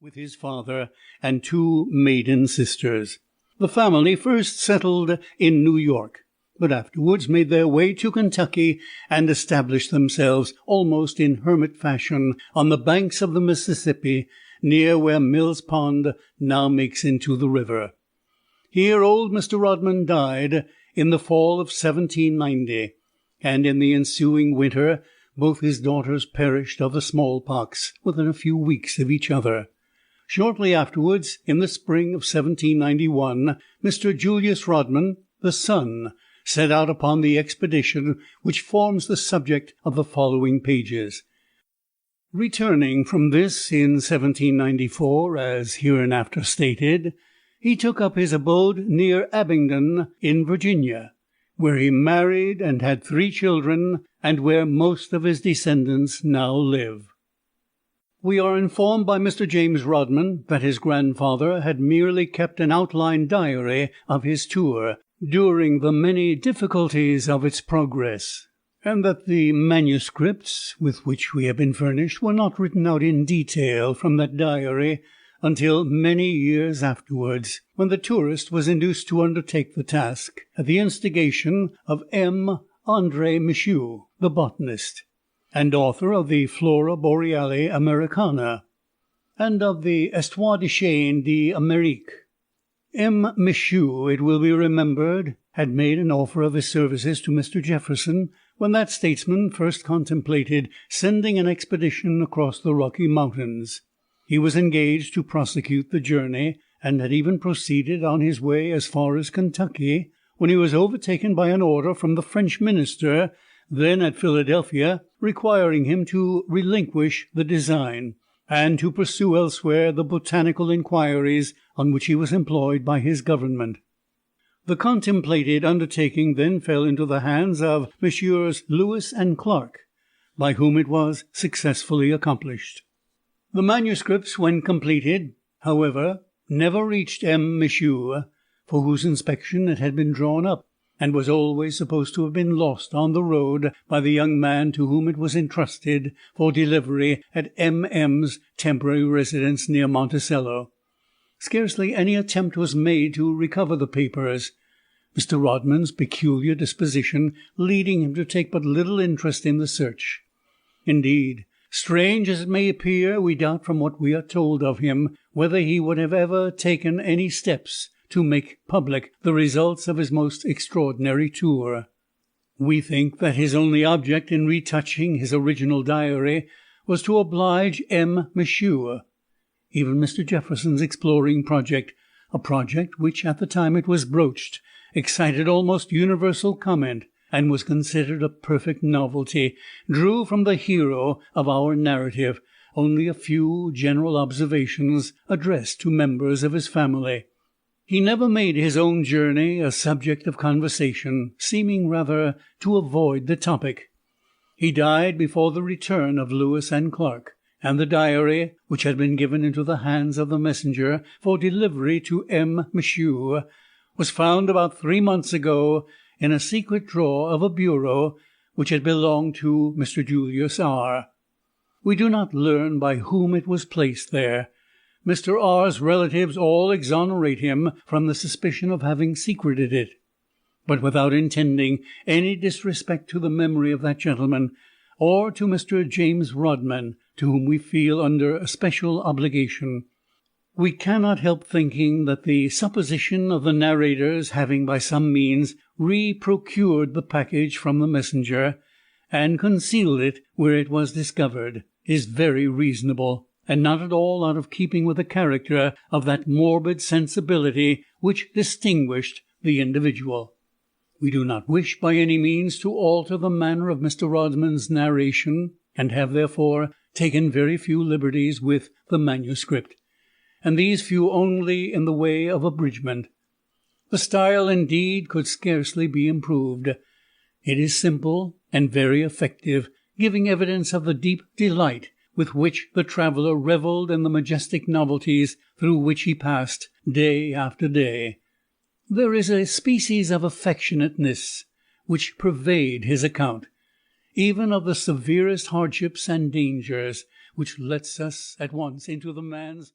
with his father and two maiden sisters. The family first settled in New York, but afterwards made their way to Kentucky and established themselves almost in hermit fashion on the banks of the Mississippi, near where Mill's Pond now makes into the river. Here old Mr. Rodman died in the fall of 1790, and in the ensuing winter both his daughters perished of the smallpox within a few weeks of each other. Shortly afterwards, in the spring of 1791, Mr. Julius Rodman, the son, set out upon the expedition which forms the subject of the following pages. Returning from this in 1794, as hereinafter stated, he took up his abode near Abingdon, in Virginia, where he married and had 3 children, and where most of his descendants now live. We are informed by Mr. James Rodman that his grandfather had merely kept an outline diary of his tour during the many difficulties of its progress, and that the manuscripts with which we have been furnished were not written out in detail from that diary until many years afterwards, when the tourist was induced to undertake the task, at the instigation of M. André Michaux, the botanist, and author of the Flora Boreale Americana, and of the Histoire des Chaînes d'Amérique. M. Michaux, it will be remembered, had made an offer of his services to Mr. Jefferson when that statesman first contemplated sending an expedition across the Rocky Mountains. He was engaged to prosecute the journey, and had even proceeded on his way as far as Kentucky, when he was overtaken by an order from the French minister, then at Philadelphia, requiring him to relinquish the design, and to pursue elsewhere the botanical inquiries on which he was employed by his government. The contemplated undertaking then fell into the hands of Messrs. Lewis and Clark, by whom it was successfully accomplished. The manuscripts, when completed, however, never reached M. Michaux, for whose inspection it had been drawn up, and was always supposed to have been lost on the road by the young man to whom it was entrusted for delivery at M.M.'s temporary residence near Monticello. Scarcely any attempt was made to recover the papers, Mr. Rodman's peculiar disposition leading him to take but little interest in the search. Indeed, strange as it may appear, we doubt from what we are told of him whether he would have ever taken any steps to make public the results of his most extraordinary tour. We think that his only object in retouching his original diary was to oblige M. Michaux. Even Mr. Jefferson's exploring project, a project which, at the time it was broached, excited almost universal comment, and was considered a perfect novelty, drew from the hero of our narrative only a few general observations addressed to members of his family. He never made his own journey a subject of conversation, seeming rather to avoid the topic. He died before the return of Lewis and Clark, and the diary, which had been given into the hands of the messenger for delivery to M. Michaux, was found about 3 months ago in a secret drawer of a bureau which had belonged to Mr. Julius R. We do not learn by whom it was placed there. Mr. R.'s relatives all exonerate him from the suspicion of having secreted it. But without intending any disrespect to the memory of that gentleman, or to Mr. James Rodman, to whom we feel under a special obligation, we cannot help thinking that the supposition of the narrator's having by some means re-procured the package from the messenger, and concealed it where it was discovered, is very reasonable, and not at all out of keeping with the character of that morbid sensibility which distinguished the individual. We do not wish by any means to alter the manner of Mr. Rodman's narration, and have therefore taken very few liberties with the manuscript, and these few only in the way of abridgment. The style, indeed, could scarcely be improved. It is simple and very effective, giving evidence of the deep delight with which the traveller revelled in the majestic novelties through which he passed day after day. There is a species of affectionateness which pervade his account, even of the severest hardships and dangers, which lets us at once into the man's